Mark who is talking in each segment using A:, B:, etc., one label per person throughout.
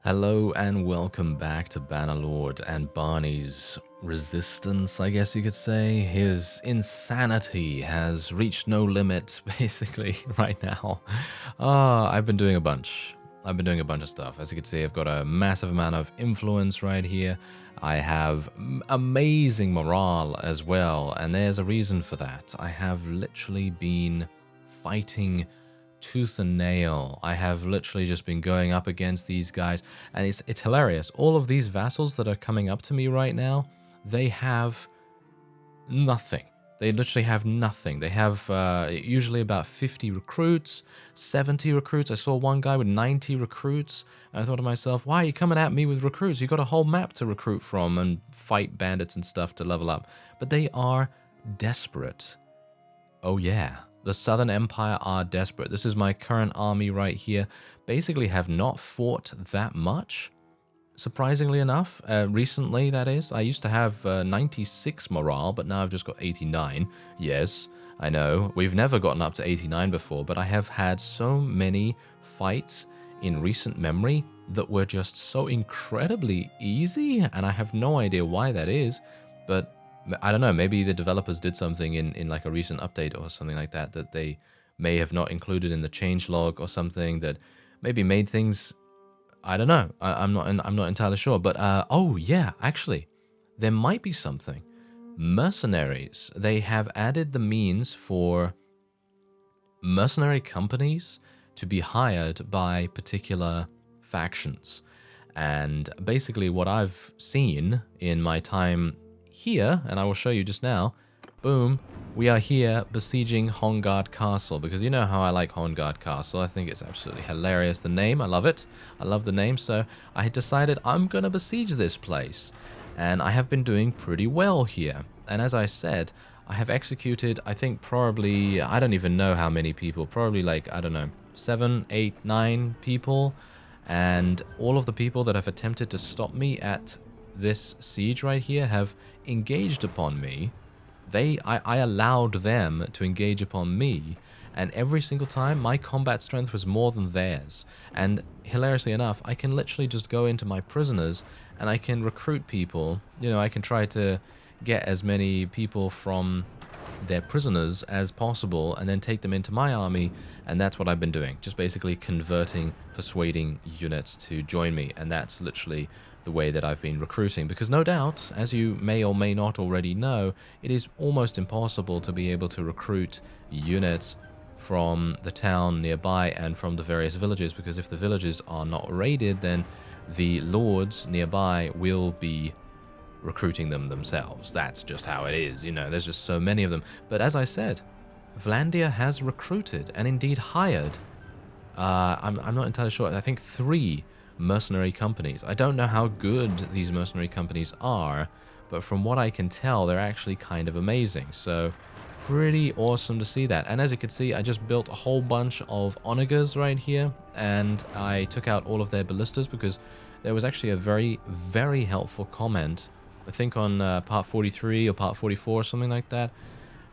A: Hello and welcome back to Bannerlord and Barney's resistance, I guess you could say. His insanity has reached no limit, basically, right now. I've been doing a bunch. I've been doing a bunch of stuff. As you can see, I've got a massive amount of influence right here. I have amazing morale as well, and there's a reason for that. I have literally been fighting tooth and nail. I have literally just been going up against these guys, and it's hilarious. All of these vassals that are coming up to me right now, they have nothing. They literally have nothing. They have usually about 50 recruits, 70 recruits. I saw one guy with 90 recruits, and I thought to myself, why are you coming at me with recruits? You've got a whole map to recruit from and fight bandits and stuff to level up. But they are desperate. Oh yeah. The Southern Empire are desperate. This is my current army right here. Basically have not fought that much, surprisingly enough. Recently, that is. I used to have 96 morale, but now I've just got 89. Yes, I know. We've never gotten up to 89 before, but I have had so many fights in recent memory that were just so incredibly easy, and I have no idea why that is, but I don't know, maybe the developers did something in like a recent update or something like that that they may have not included in the changelog or something that maybe made things, I don't know. I'm not entirely sure, but oh yeah, actually, there might be something. Mercenaries, they have added the means for mercenary companies to be hired by particular factions. And basically what I've seen in my time here, and I will show you just now, boom, we are here besieging Hongard Castle, because you know how I like Hongard Castle. I think it's absolutely hilarious. The name, I love it. I love the name, so I had decided I'm going to besiege this place, and I have been doing pretty well here. And as I said, I have executed, I think probably, I don't even know how many people, probably like, I don't know, 7, 8, 9 people, and all of the people that have attempted to stop me at this siege right here have engaged upon me. I allowed them to engage upon me, and every single time my combat strength was more than theirs. And hilariously enough, I can literally just go into my prisoners and I can recruit people. You know, I can try to get as many people from their prisoners as possible and then take them into my army, and that's what I've been doing, just basically converting, persuading units to join me, and that's literally the way that I've been recruiting, because no doubt, as you may or may not already know, it is almost impossible to be able to recruit units from the town nearby and from the various villages, because if the villages are not raided, then the lords nearby will be recruiting them themselves. That's just how it is, you know, there's just so many of them. But as I said, Vlandia has recruited and indeed hired, I'm not entirely sure, I think 3 mercenary companies. I don't know how good these mercenary companies are, but from what I can tell, they're actually kind of amazing. So pretty awesome to see that. And as you can see, I just built a whole bunch of onagers right here, and I took out all of their ballistas because there was actually a very, very helpful comment, I think on part 43 or part 44 or something like that,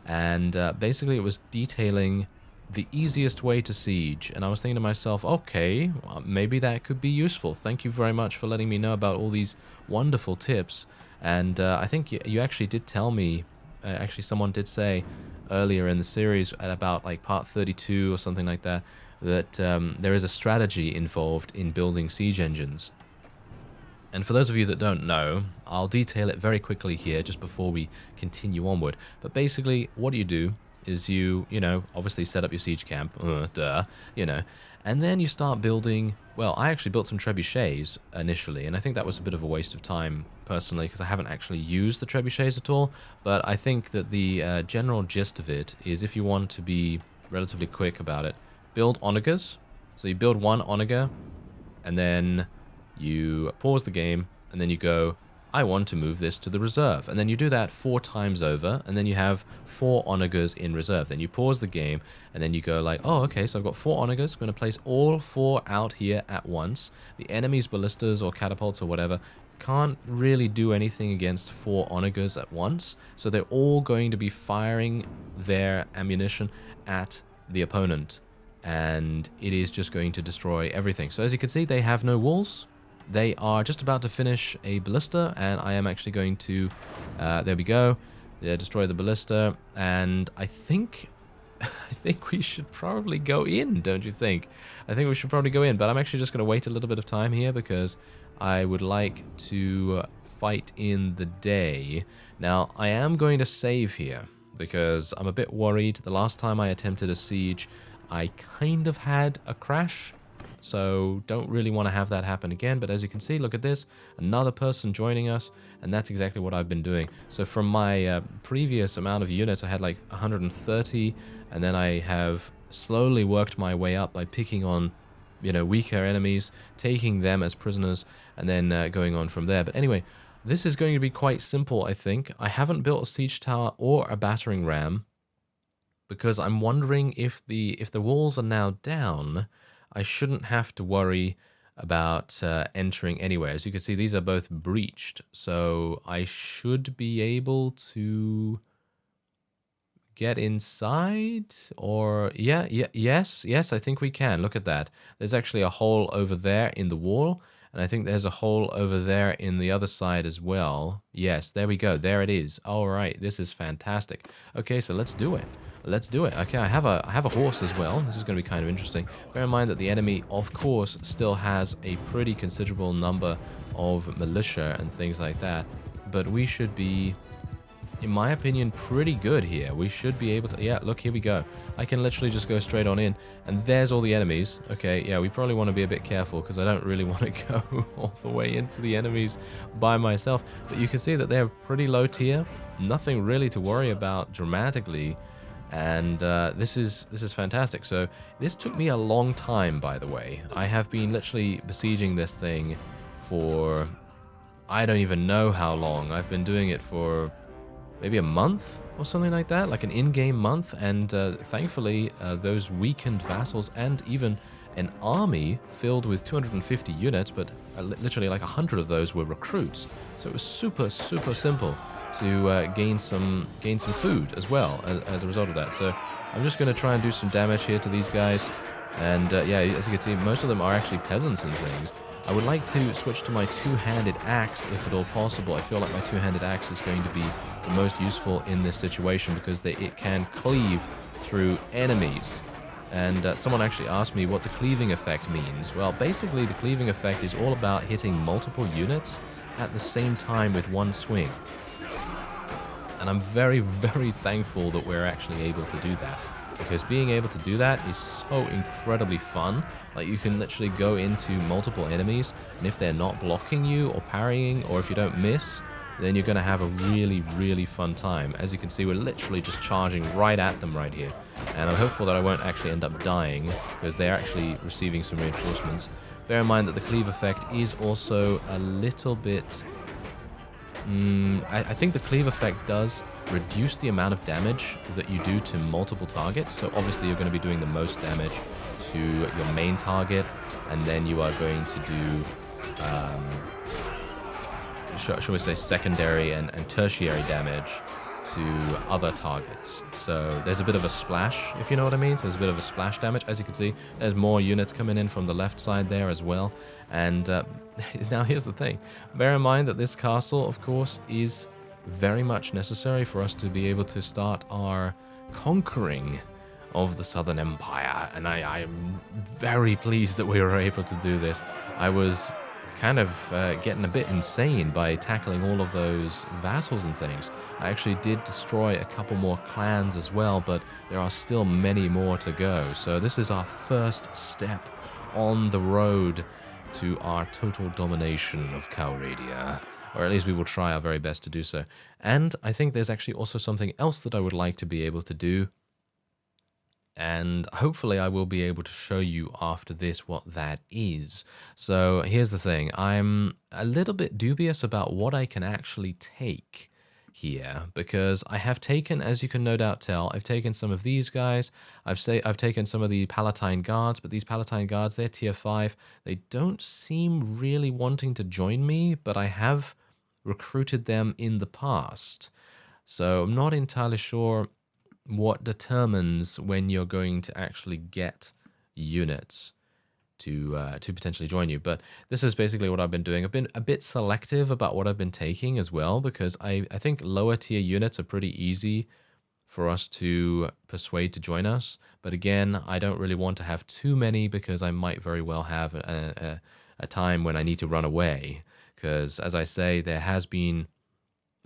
A: and basically it was detailing the easiest way to siege, and I was thinking to myself, okay, well, maybe that could be useful. Thank you very much for letting me know about all these wonderful tips. And I think you actually did tell me, actually someone did say earlier in the series at about like part 32 or something like that, that there is a strategy involved in building siege engines. And for those of you that don't know, I'll detail it very quickly here just before we continue onward. But basically, what do? Is you know, obviously set up your siege camp, you know, and then you start building, well, I actually built some trebuchets initially, and I think that was a bit of a waste of time, personally, because I haven't actually used the trebuchets at all, but I think that the general gist of it is, if you want to be relatively quick about it, build onagers. So you build one onager, and then you pause the game, and then you go, I want to move this to the reserve, and then you do that 4 times over, and then you have 4 onagers in reserve. Then you pause the game, and then you go like, oh, okay, so I've got 4 onagers. I'm going to place all 4 out here at once. The enemy's ballistas or catapults or whatever can't really do anything against 4 onagers at once, so they're all going to be firing their ammunition at the opponent, and it is just going to destroy everything. So as you can see, they have no walls. they are just about to finish a ballista, and I am actually going to, there we go, destroy the ballista, and I think we should probably go in, don't you think? I think we should probably go in, but I'm actually just going to wait a little bit of time here because I would like to fight in the day. Now, I am going to save here because I'm a bit worried. The last time I attempted a siege, I kind of had a crash, so don't really want to have that happen again. But as you can see, look at this, another person joining us, and that's exactly what I've been doing. So from my previous amount of units, I had like 130, and then I have slowly worked my way up by picking on, you know, weaker enemies, taking them as prisoners, and then going on from there. But anyway, this is going to be quite simple, I think. I haven't built a siege tower or a battering ram because I'm wondering if the walls are now down, I shouldn't have to worry about entering anywhere. As you can see, these are both breached, so I should be able to get inside, or yes, I think we can. Look at that. There's actually a hole over there in the wall, and I think there's a hole over there in the other side as well. Yes, there we go. There it is. All right, this is fantastic. Okay, so let's do it. Let's do it. Okay, I have a horse as well. This is going to be kind of interesting. Bear in mind that the enemy, of course, still has a pretty considerable number of militia and things like that, but we should be, in my opinion, pretty good here. We should be able to... Yeah, look, here we go. I can literally just go straight on in, and there's all the enemies. Okay, yeah, we probably want to be a bit careful because I don't really want to go all the way into the enemies by myself. But you can see that they're pretty low tier. Nothing really to worry about dramatically. And this is fantastic. So this took me a long time, by the way. I have been literally besieging this thing for... I don't even know how long. I've been doing it for... maybe a month or something like that, like an in-game month, and thankfully those weakened vassals and even an army filled with 250 units, but literally like 100 of those were recruits, so it was super simple to gain some food as well as a result of that. So I'm just going to try and do some damage here to these guys, and yeah, as you can see, most of them are actually peasants and things. I would like to switch to my two-handed axe if at all possible. I feel like my two-handed axe is going to be the most useful in this situation because it can cleave through enemies. And someone actually asked me what the cleaving effect means. Well, basically the cleaving effect is all about hitting multiple units at the same time with one swing. And I'm very thankful that we're actually able to do that, because being able to do that is so incredibly fun. Like, you can literally go into multiple enemies, and if they're not blocking you or parrying, or if you don't miss, then you're going to have a really fun time. As you can see, we're literally just charging right at them right here. And I'm hopeful that I won't actually end up dying, because they're actually receiving some reinforcements. Bear in mind that the cleave effect is also a little bit... I think the cleave effect does reduce the amount of damage that you do to multiple targets. So obviously you're going to be doing the most damage to your main target, and then you are going to do, shall we say, secondary and tertiary damage to other targets. So there's a bit of a splash, if you know what I mean. So there's a bit of a splash damage. As you can see, there's more units coming in from the left side there as well. And now here's the thing. Bear in mind that this castle, of course, is very much necessary for us to be able to start our conquering of the Southern Empire. And I am very pleased that we were able to do this. I was kind of getting a bit insane by tackling all of those vassals and things. I actually did destroy a couple more clans as well, but there are still many more to go. So this is our first step on the road to our total domination of Calradia. Or at least we will try our very best to do so. And I think there's actually also something else that I would like to be able to do. And hopefully I will be able to show you after this what that is. So here's the thing. I'm a little bit dubious about what I can actually take here, because I have taken, as you can no doubt tell, I've taken some of these guys. I've taken some of the Palatine Guards, but these Palatine Guards, they're tier 5. They don't seem really wanting to join me, but I have recruited them in the past. So I'm not entirely sure what determines when you're going to actually get units. to potentially join you. But this is basically what I've been doing. I've been a bit selective about what I've been taking as well, because I think lower tier units are pretty easy for us to persuade to join us. But again, I don't really want to have too many, because I might very well have a time when I need to run away. Because as I say, there has been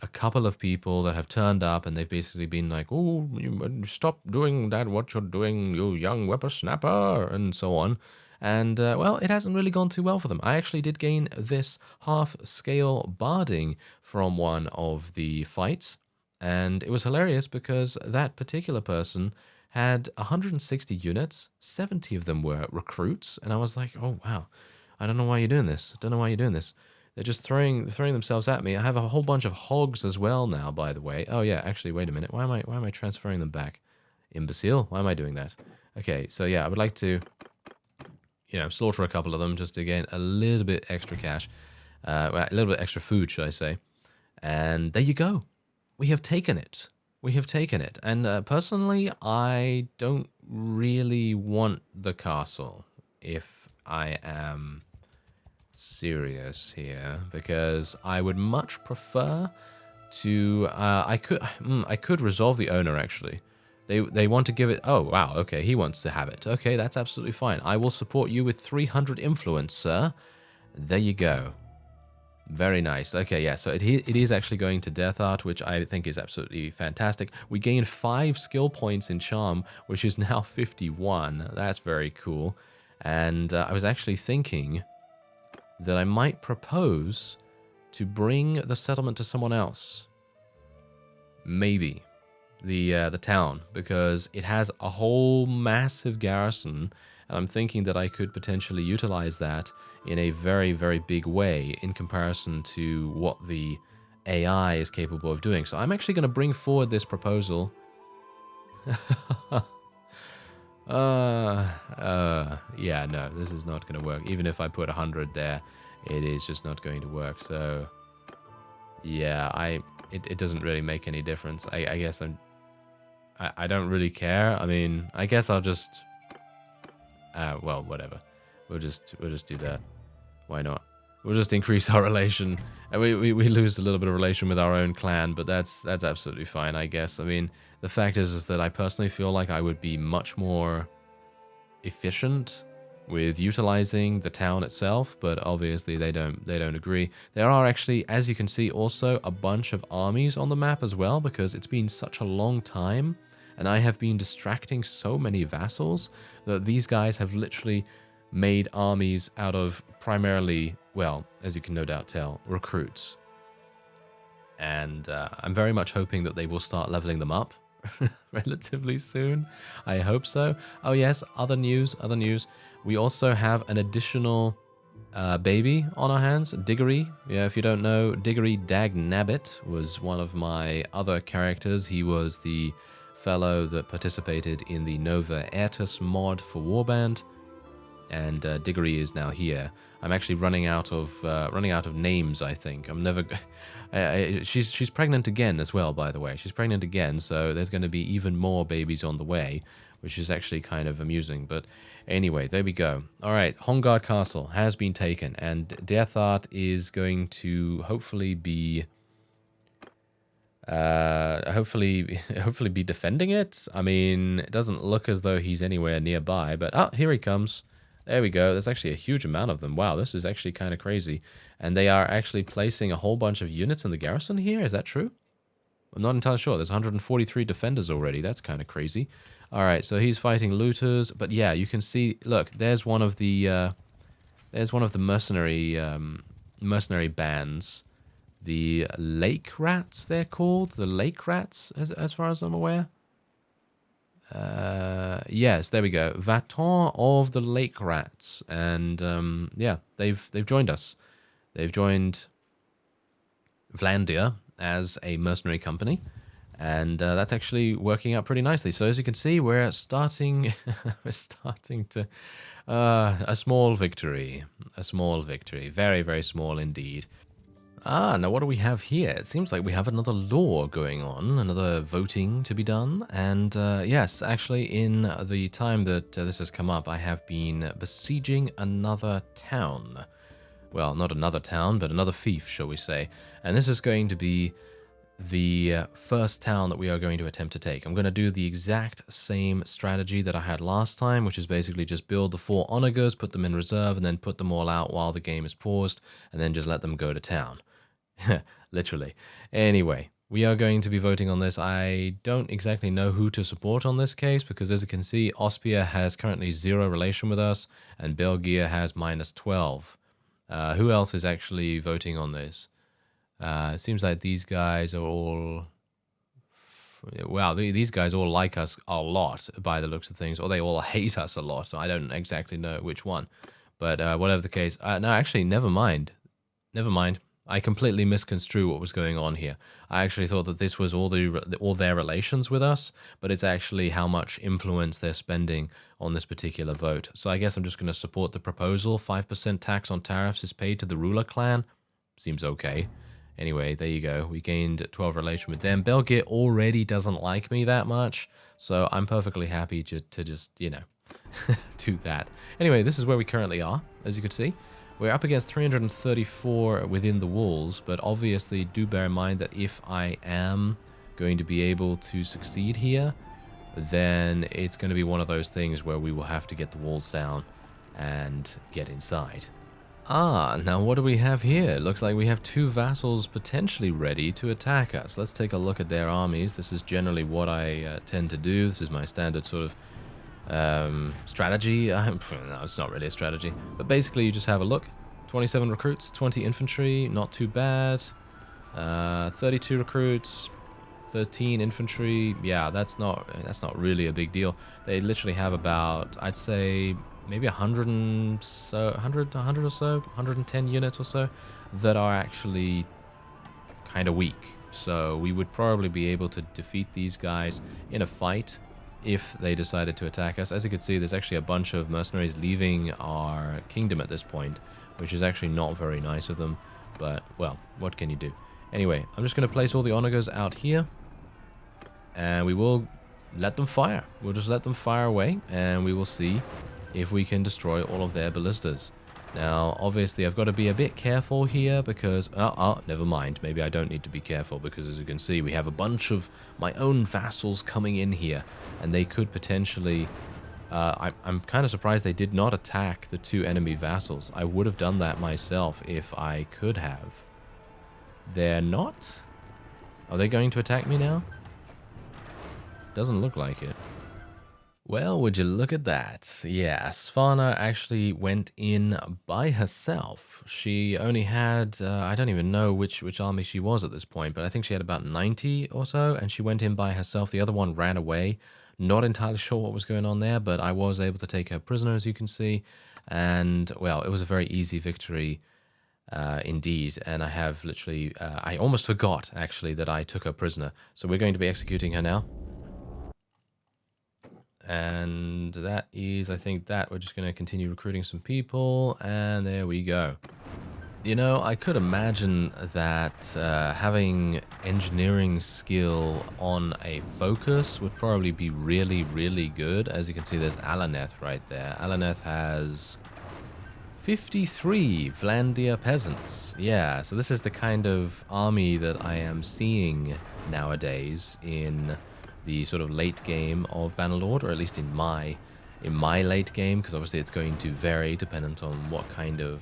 A: a couple of people that have turned up, and they've basically been like, oh, you stop doing that, what you're doing, you young whippersnapper, and so on. And, well, it hasn't really gone too well for them. I actually did gain this half-scale barding from one of the fights, and it was hilarious because that particular person had 160 units, 70 of them were recruits, and I was like, oh, wow, I don't know why you're doing this. I don't know why you're doing this. They're just throwing themselves at me. I have a whole bunch of hogs as well now, by the way. Oh, yeah, actually, wait a minute. Why am I transferring them back? Imbecile. Why am I doing that? Okay, so yeah, I would like to, slaughter a couple of them just to gain a little bit extra cash. A little bit extra food, should I say. And there you go. We have taken it. We have taken it. And personally, I don't really want the castle, if I am serious here, because I would much prefer to I could resolve the owner. Actually, they want to give it. Oh wow, okay, he wants to have it. Okay, that's absolutely fine. I will support you with 300 influence, sir. There you go. Very nice. Okay, yeah, so it is actually going to Death Art, which I think is absolutely fantastic. We gained 5 skill points in Charm, which is now 51. That's very cool. And I was actually thinking that I might propose to bring the settlement to someone else. Maybe the town, because it has a whole massive garrison, and I'm thinking that I could potentially utilize that in a very, very big way in comparison to what the AI is capable of doing. So I'm actually going to bring forward this proposal. Yeah, no, this is not going to work. Even if I put 100 there, it is just not going to work. So, yeah, it doesn't really make any difference. I guess I don't really care. I mean, I guess I'll just, well, whatever. We'll just do that. Why not? We'll just increase our relation. And we lose a little bit of relation with our own clan, but that's absolutely fine, I guess. I mean, the fact is that I personally feel like I would be much more efficient with utilizing the town itself, but obviously they don't agree. There are actually, as you can see, also a bunch of armies on the map as well, because it's been such a long time, and I have been distracting so many vassals that these guys have literally made armies out of primarily, well, as you can no doubt tell, recruits. And I'm very much hoping that they will start leveling them up relatively soon. I hope so. Oh yes, other news. We also have an additional baby on our hands, Diggory. Yeah, if you don't know, Diggory Dagnabbit was one of my other characters. He was the fellow that participated in the Nova Airtus mod for Warband. And Diggory is now here. I'm actually running out of names. I think I'm never. She's pregnant again as well, by the way. She's pregnant again, so there's going to be even more babies on the way, which is actually kind of amusing. But anyway, there we go. All right, Hongard Castle has been taken, and Death Art is going to hopefully be defending it. I mean, it doesn't look as though he's anywhere nearby, but here he comes. There we go. There's actually a huge amount of them. Wow, this is actually kind of crazy. And they are actually placing a whole bunch of units in the garrison here. Is that true? I'm not entirely sure. There's 143 defenders already. That's kind of crazy. All right, so he's fighting looters. But yeah, you can see. Look, there's one of the mercenary bands. The Lake Rats, they're called. The Lake Rats, as far as I'm aware. Yes, there we go. Vaton of the Lake Rats, and yeah, they've joined us. They've joined Vlandia as a mercenary company, and that's actually working out pretty nicely. So as you can see, we're starting to a small victory, very, very small indeed. Now what do we have here? It seems like we have another law going on, another voting to be done. And yes, actually in the time that this has come up, I have been besieging another town. Well, not another town, but another fief, shall we say. And this is going to be the first town that we are going to attempt to take. I'm going to do the exact same strategy that I had last time, which is basically just build the 4 onagers, put them in reserve, and then put them all out while the game is paused, and then just let them go to town. Literally. Anyway, we are going to be voting on this. I don't exactly know who to support on this case, because as you can see, Austria has currently 0 relation with us, and Belgium has -12. Who else is actually voting on this? It seems like these guys are all... Wow, these guys all like us a lot by the looks of things, or they all hate us a lot, so I don't exactly know which one. But whatever the case... no, actually, never mind. Never mind. I completely misconstrued what was going on here. I actually thought that this was all their relations with us, but it's actually how much influence they're spending on this particular vote. So I guess I'm just going to support the proposal. 5% tax on tariffs is paid to the ruler clan. Seems okay. Anyway, there you go. We gained 12 relation with them. Belgium already doesn't like me that much, so I'm perfectly happy to just, you know, do that. Anyway, this is where we currently are, as you can see. We're up against 334 within the walls, but obviously do bear in mind that if I am going to be able to succeed here, then it's going to be one of those things where we will have to get the walls down and get inside. Now what do we have here? Looks like we have 2 vassals potentially ready to attack us. Let's take a look at their armies. This is generally what I tend to do. This is my standard sort of strategy. No, it's not really a strategy, but basically you just have a look. 27 recruits, 20 infantry, not too bad. 32 recruits, 13 infantry. Yeah, that's not really a big deal. They literally have about, I'd say, maybe 100 or so, 110 units or so that are actually kind of weak. So we would probably be able to defeat these guys in a fight if they decided to attack us. As you can see, there's actually a bunch of mercenaries leaving our kingdom at this point, which is actually not very nice of them, but, well, what can you do? Anyway, I'm just going to place all the onagers out here, and we will let them fire. We'll just let them fire away, and we will see if we can destroy all of their ballistas. Now, obviously, I've got to be a bit careful here because... never mind. Maybe I don't need to be careful because, as you can see, we have a bunch of my own vassals coming in here, and they could potentially... I'm kind of surprised they did not attack the 2 enemy vassals. I would have done that myself if I could have. They're not? Are they going to attack me now? Doesn't look like it. Well, would you look at that? Yeah, Svana actually went in by herself. She only had, I don't even know which army she was at this point, but I think she had about 90 or so, and she went in by herself. The other one ran away. Not entirely sure what was going on there, but I was able to take her prisoner, as you can see. And, well, it was a very easy victory indeed. And I have literally, I almost forgot, actually, that I took her prisoner. So we're going to be executing her now. And that is, I think that we're just going to continue recruiting some people, and there we go. You know, I could imagine that having engineering skill on a focus would probably be really, really good. As you can see, there's Alaneth right there. Alaneth has 53 Vlandia peasants. Yeah, so this is the kind of army that I am seeing nowadays in the sort of late game of Bannerlord, or at least in my late game, because obviously it's going to vary dependent on what kind of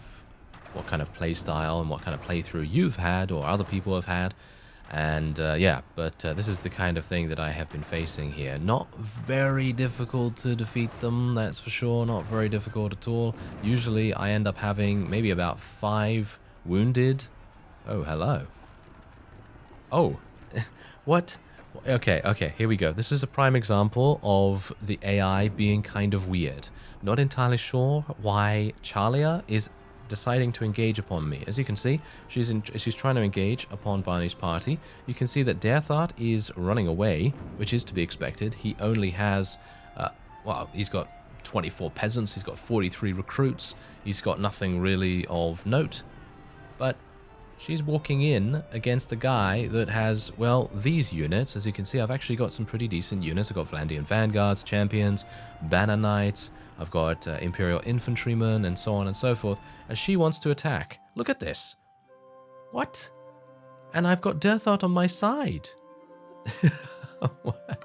A: play style and what kind of playthrough you've had or other people have had. And yeah, but this is the kind of thing that I have been facing here. Not very difficult to defeat them, that's for sure. Not very difficult at all. Usually I end up having maybe about 5 wounded. Oh, hello. Oh, what? Okay, here we go. This is a prime example of the AI being kind of weird. Not entirely sure why Charlia is deciding to engage upon me. As you can see, she's trying to engage upon Barney's party. You can see that Derthart is running away, which is to be expected. He only has, well, he's got 24 peasants, he's got 43 recruits, he's got nothing really of note. But she's walking in against a guy that has, well, these units. As you can see, I've actually got some pretty decent units. I've got Vlandian Vanguards, Champions, Banner Knights, I've got Imperial Infantrymen, and so on and so forth. And she wants to attack. Look at this. What? And I've got Death Art on my side. What?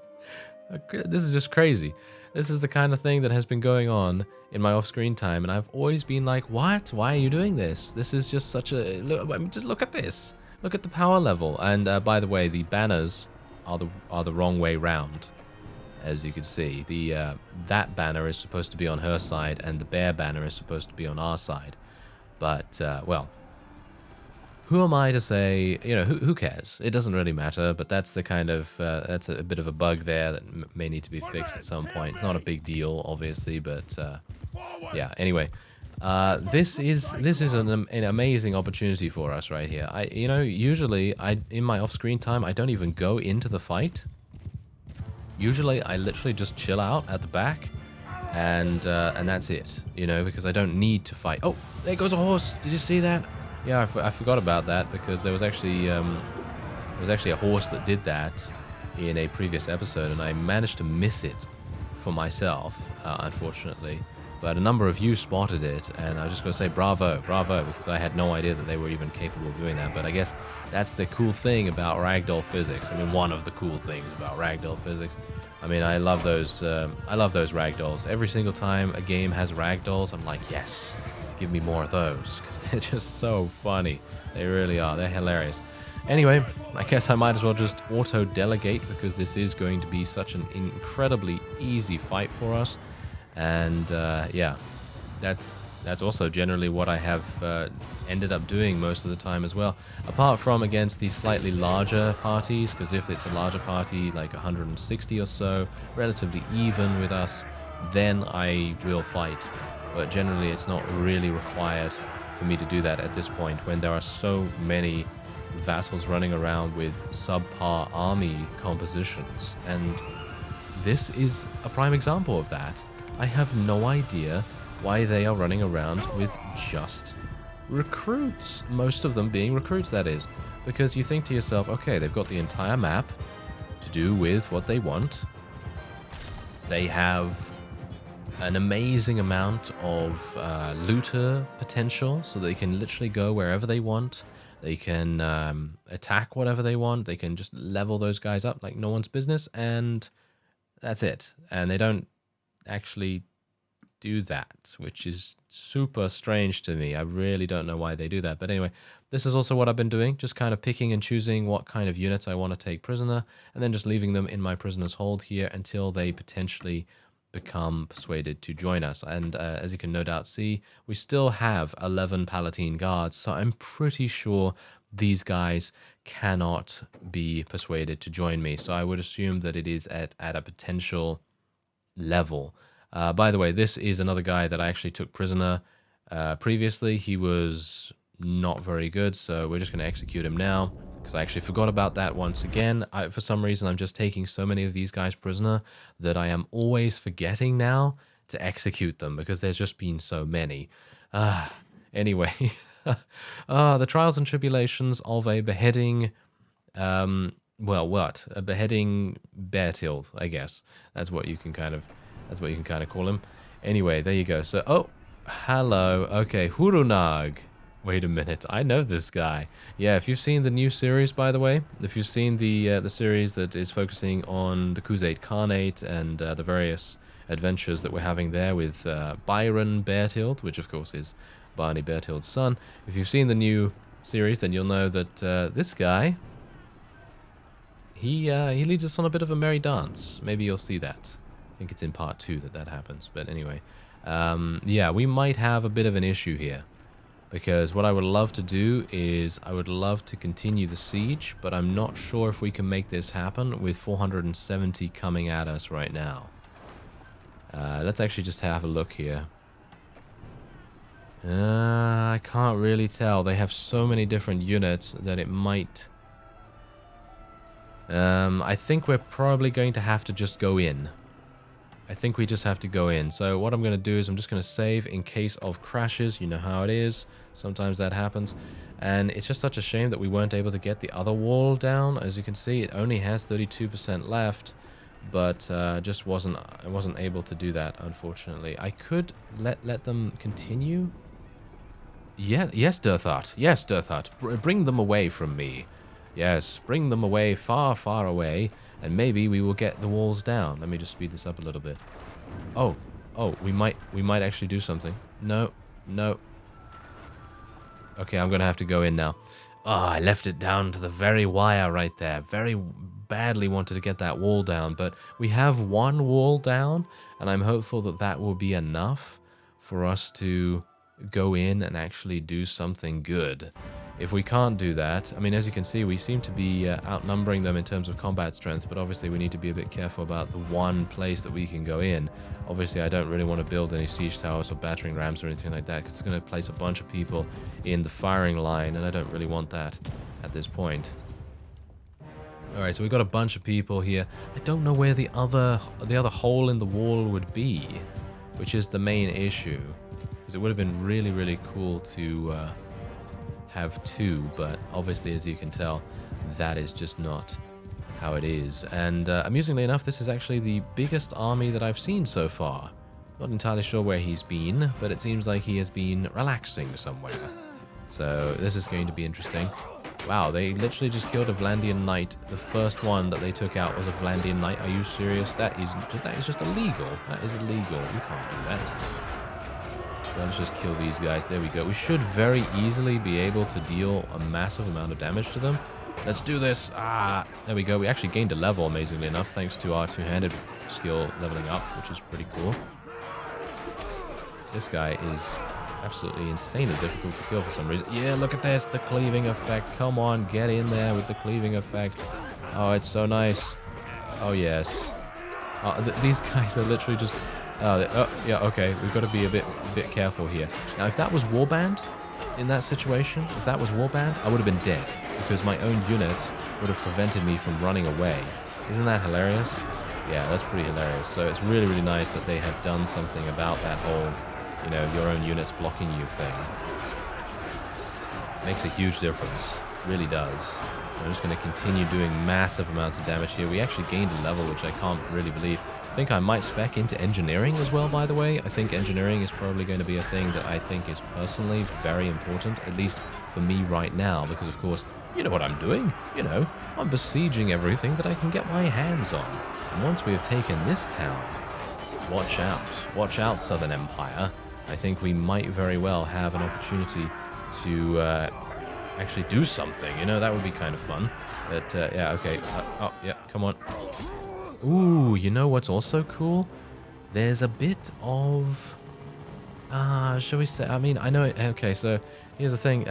A: This is just crazy. This is the kind of thing that has been going on in my off-screen time, and I've always been like, what? Why are you doing this? This is just such a... Look, just look at this. Look at the power level. And by the way, the banners are the wrong way round, as you can see. That banner is supposed to be on her side, and the bear banner is supposed to be on our side. But, well... Who am I to say, you know, who cares? It doesn't really matter, but that's the kind of, that's a bit of a bug there that may need to be fixed at some point. It's not a big deal, obviously, but, yeah, anyway. This is an amazing opportunity for us right here. You know, usually, in my off-screen time, I don't even go into the fight. Usually, I literally just chill out at the back, and that's it, you know, because I don't need to fight. Oh, there goes a horse. Did you see that? Yeah, I forgot about that because there was actually a horse that did that in a previous episode, and I managed to miss it for myself, unfortunately. But a number of you spotted it, and I was just going to say bravo, bravo, because I had no idea that they were even capable of doing that. But I guess that's the cool thing about ragdoll physics. I mean, one of the cool things about ragdoll physics. I mean, I love those ragdolls. Every single time a game has ragdolls, I'm like, yes. Give me more of those, because they're just so funny. They really are. They're hilarious. Anyway, I guess I might as well just auto-delegate, because this is going to be such an incredibly easy fight for us. And, yeah, that's also generally what I have ended up doing most of the time as well. Apart from against the slightly larger parties, because if it's a larger party, like 160 or so, relatively even with us, then I will fight. But generally, it's not really required for me to do that at this point when there are so many vassals running around with subpar army compositions. And this is a prime example of that. I have no idea why they are running around with just recruits. Most of them being recruits, that is. Because you think to yourself, okay, they've got the entire map to do with what they want. They have an amazing amount of looter potential, so they can literally go wherever they want. They can attack whatever they want. They can just level those guys up like no one's business, and that's it. And they don't actually do that, which is super strange to me. I really don't know why they do that. But anyway, this is also what I've been doing, just kind of picking and choosing what kind of units I want to take prisoner, and then just leaving them in my prisoner's hold here until they potentially become persuaded to join us. And as you can no doubt see, we still have 11 Palatine guards, so I'm pretty sure these guys cannot be persuaded to join me. So I would assume that it is at a potential level. By the way, this is another guy that I actually took prisoner previously. He was not very good, so we're just going to execute him now, because I actually forgot about that once again. For some reason, I'm just taking so many of these guys prisoner that I am always forgetting now to execute them, because there's just been so many. Anyway, the trials and tribulations of a beheading, well, what? A beheading Bertild, I guess. That's what you can kind of call him. Anyway, there you go. So, oh, hello. Okay, Hurunag. Wait a minute, I know this guy. Yeah, if you've seen the new series, by the way, if you've seen the series that is focusing on the Khuzait Khanate and the various adventures that we're having there with Byron Bertild, which of course is Barney Bertild's son. If you've seen the new series, then you'll know that this guy, he leads us on a bit of a merry dance. Maybe you'll see that. I think it's in part 2 that happens. But anyway, yeah, we might have a bit of an issue here. Because what I would love to do is I would love to continue the siege, but I'm not sure if we can make this happen with 470 coming at us right now. Let's actually just have a look here. I can't really tell. They have so many different units that it might... I think we're probably going to have to just go in. I think we just have to go in. So what I'm going to do is I'm just going to save in case of crashes. You know how it is. Sometimes that happens. And it's just such a shame that we weren't able to get the other wall down. As you can see, it only has 32% left. But I wasn't able to do that, unfortunately. I could let them continue. Yeah, yes, Dirthart. Yes, Dirthart. Bring them away from me. Yes, bring them away, far, far away, and maybe we will get the walls down. Let me just speed this up a little bit. Oh, we might actually do something. No. Okay, I'm gonna have to go in now. Ah, I left it down to the very wire right there. Very badly wanted to get that wall down, but we have one wall down, and I'm hopeful that that will be enough for us to go in and actually do something good. If we can't do that, I mean, as you can see, we seem to be outnumbering them in terms of combat strength, but obviously we need to be a bit careful about the one place that we can go in. Obviously, I don't really want to build any siege towers or battering rams or anything like that, because it's going to place a bunch of people in the firing line, and I don't really want that at this point. Alright, so we've got a bunch of people here. I don't know where the other hole in the wall would be, which is the main issue. Because it would have been really, really cool to have two, but obviously, as you can tell, that is just not how it is. And amusingly enough, this is actually the biggest army that I've seen so far. Not entirely sure where he's been, but it seems like he has been relaxing somewhere. So this is going to be interesting. Wow, they literally just killed a Vlandian knight. The first one that they took out was a Vlandian knight. Are you serious? That is just illegal. That is illegal. You can't do that. Let's just kill these guys. There we go. We should very easily be able to deal a massive amount of damage to them. Let's do this. Ah, there we go. We actually gained a level, amazingly enough, thanks to our two-handed skill leveling up, which is pretty cool. This guy is absolutely insanely difficult to kill for some reason. Yeah, look at this. The cleaving effect. Come on, get in there with the cleaving effect. Oh, it's so nice. Oh, yes. These guys are literally just... yeah, okay. We've got to be a bit careful here. Now, if that was warband in that situation, if that was warband, I would have been dead, because my own units would have prevented me from running away. Isn't that hilarious? Yeah, that's pretty hilarious. So it's really, really nice that they have done something about that whole, you know, your own units blocking you thing. Makes a huge difference. Really does. So I'm just going to continue doing massive amounts of damage here. We actually gained a level, which I can't really believe. I think I might spec into engineering as well, by the way. I think engineering is probably going to be a thing that I think is personally very important, at least for me right now, because of course, you know what I'm doing? You know, I'm besieging everything that I can get my hands on. And once we have taken this town, watch out, Southern Empire. I think we might very well have an opportunity to actually do something, you know, that would be kind of fun. But yeah, okay, oh, yeah, come on. Ooh, you know what's also cool? There's a bit of... shall we say... I mean, I know... Okay, so here's the thing.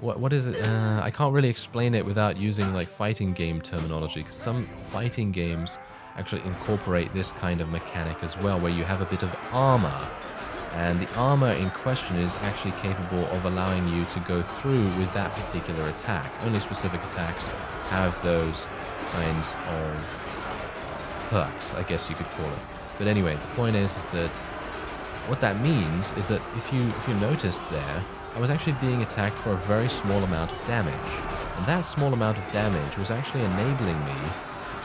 A: What is it? I can't really explain it without using, like, fighting game terminology. Because some fighting games actually incorporate this kind of mechanic as well, where you have a bit of armor. And the armor in question is actually capable of allowing you to go through with that particular attack. Only specific attacks have those kinds of perks, I guess you could call it. But anyway, the point is that what that means is that if you noticed there, I was actually being attacked for a very small amount of damage. And that small amount of damage was actually enabling me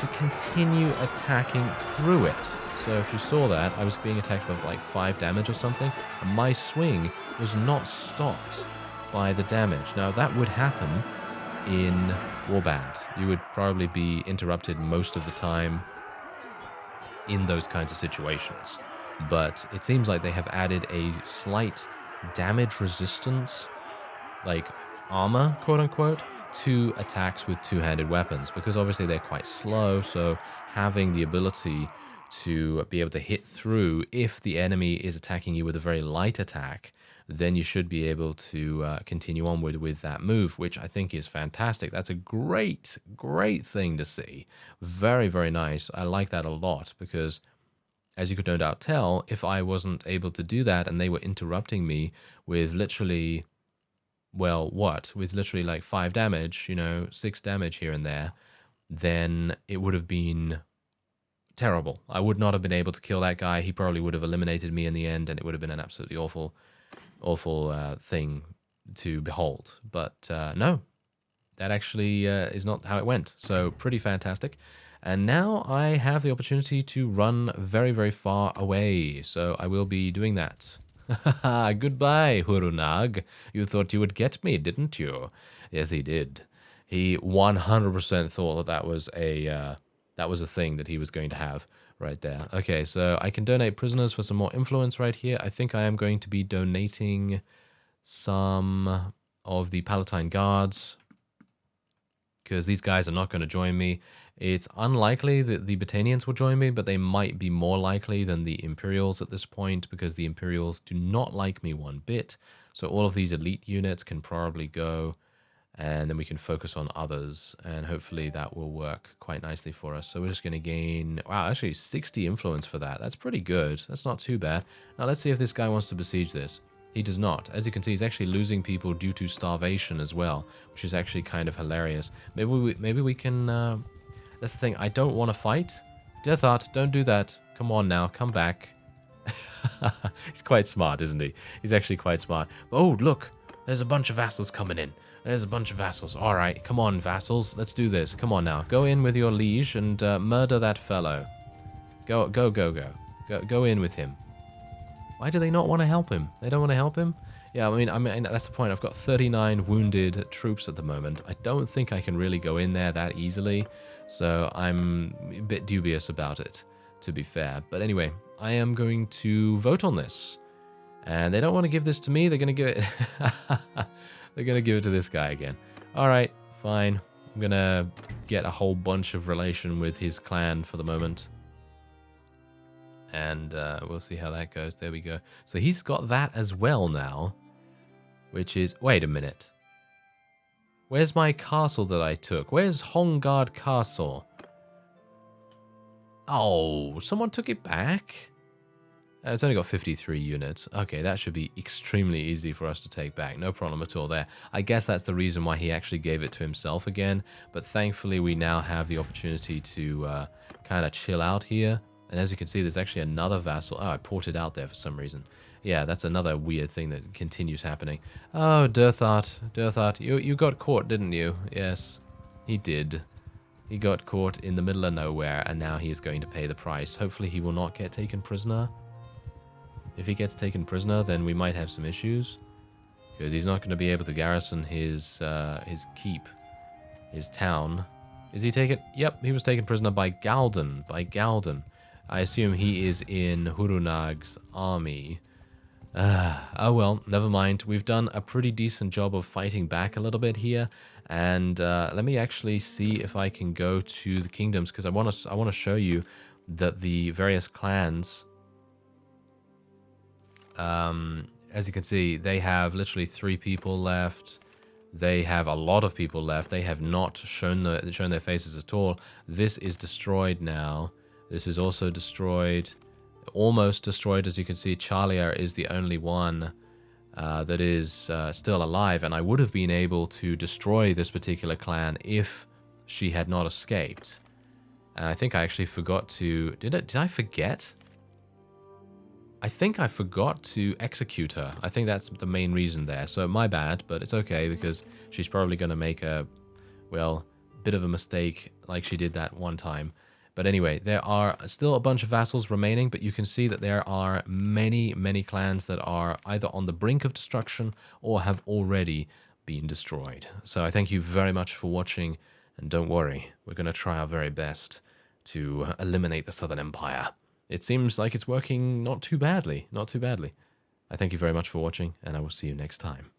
A: to continue attacking through it. So if you saw that, I was being attacked for like 5 damage or something, and my swing was not stopped by the damage. Now that would happen in Warband. You would probably be interrupted most of the time in those kinds of situations. But it seems like they have added a slight damage resistance, like armor, quote unquote, to attacks with two-handed weapons, because obviously they're quite slow, so having the ability to be able to hit through if the enemy is attacking you with a very light attack, then you should be able to continue onward with that move, which I think is fantastic. That's a great, great thing to see. Very, very nice. I like that a lot because, as you could no doubt tell, if I wasn't able to do that and they were interrupting me with literally, well, what? With literally like 5 damage, you know, 6 damage here and there, then it would have been terrible. I would not have been able to kill that guy. He probably would have eliminated me in the end, and it would have been an absolutely awful, awful thing to behold. But no, that actually is not how it went. So pretty fantastic. And now I have the opportunity to run very, very far away. So I will be doing that. Goodbye, Hurunag. You thought you would get me, didn't you? Yes, he did. He 100% thought that was a thing that he was going to have right there. Okay, so I can donate prisoners for some more influence right here. I think I am going to be donating some of the Palatine Guards, because these guys are not going to join me. It's unlikely that the Battanians will join me, but they might be more likely than the Imperials at this point, because the Imperials do not like me one bit. So all of these elite units can probably go, and then we can focus on others, and hopefully that will work quite nicely for us. So we're just going to gain, wow, actually 60 influence for that. That's pretty good. That's not too bad. Now let's see if this guy wants to besiege this. He does not. As you can see, he's actually losing people due to starvation as well, which is actually kind of hilarious. Maybe we can... that's the thing. I don't want to fight. Death Art, don't do that. Come on now. Come back. He's quite smart, isn't he? He's actually quite smart. Oh, look. There's a bunch of vassals coming in. There's a bunch of vassals. All right. Come on, vassals. Let's do this. Come on now. Go in with your liege and murder that fellow. Go in with him. Why do they not want to help him? They don't want to help him? Yeah, I mean, that's the point. I've got 39 wounded troops at the moment. I don't think I can really go in there that easily, so I'm a bit dubious about it, to be fair. But anyway, I am going to vote on this. And they don't want to give this to me. They're going to give it... They're going to give it to this guy again. All right, fine. I'm going to get a whole bunch of relation with his clan for the moment. And we'll see how that goes. There we go. So he's got that as well now, which is... Wait a minute. Where's my castle that I took? Where's Hongard Castle? Oh, someone took it back? It's only got 53 units. Okay, that should be extremely easy for us to take back. No problem at all there. I guess that's the reason why he actually gave it to himself again. But thankfully, we now have the opportunity to kind of chill out here. And as you can see, there's actually another vassal. Oh, I ported out there for some reason. Yeah, that's another weird thing that continues happening. Oh, Dirthart, you got caught, didn't you? Yes, he did. He got caught in the middle of nowhere, and now he is going to pay the price. Hopefully he will not get taken prisoner. If he gets taken prisoner, then we might have some issues, because he's not going to be able to garrison his keep, his town. Is he taken? Yep, he was taken prisoner by Galden. I assume he is in Hurunag's army. Oh well, never mind. We've done a pretty decent job of fighting back a little bit here, and let me actually see if I can go to the kingdoms, because I want to show you that the various clans, as you can see, they have literally 3 people left. They have a lot of people left. They have not shown their faces at all. This is destroyed now. This is also destroyed, almost destroyed. As you can see, Charlia is the only one that is still alive, and I would have been able to destroy this particular clan if she had not escaped. And I think I actually forgot to... Did I forget? I think I forgot to execute her. I think that's the main reason there. So my bad, but it's okay, because she's probably going to make a, well, bit of a mistake like she did that one time. But anyway, there are still a bunch of vassals remaining, but you can see that there are many, many clans that are either on the brink of destruction or have already been destroyed. So I thank you very much for watching, and don't worry, we're going to try our very best to eliminate the Southern Empire. It seems like it's working not too badly, not too badly. I thank you very much for watching, and I will see you next time.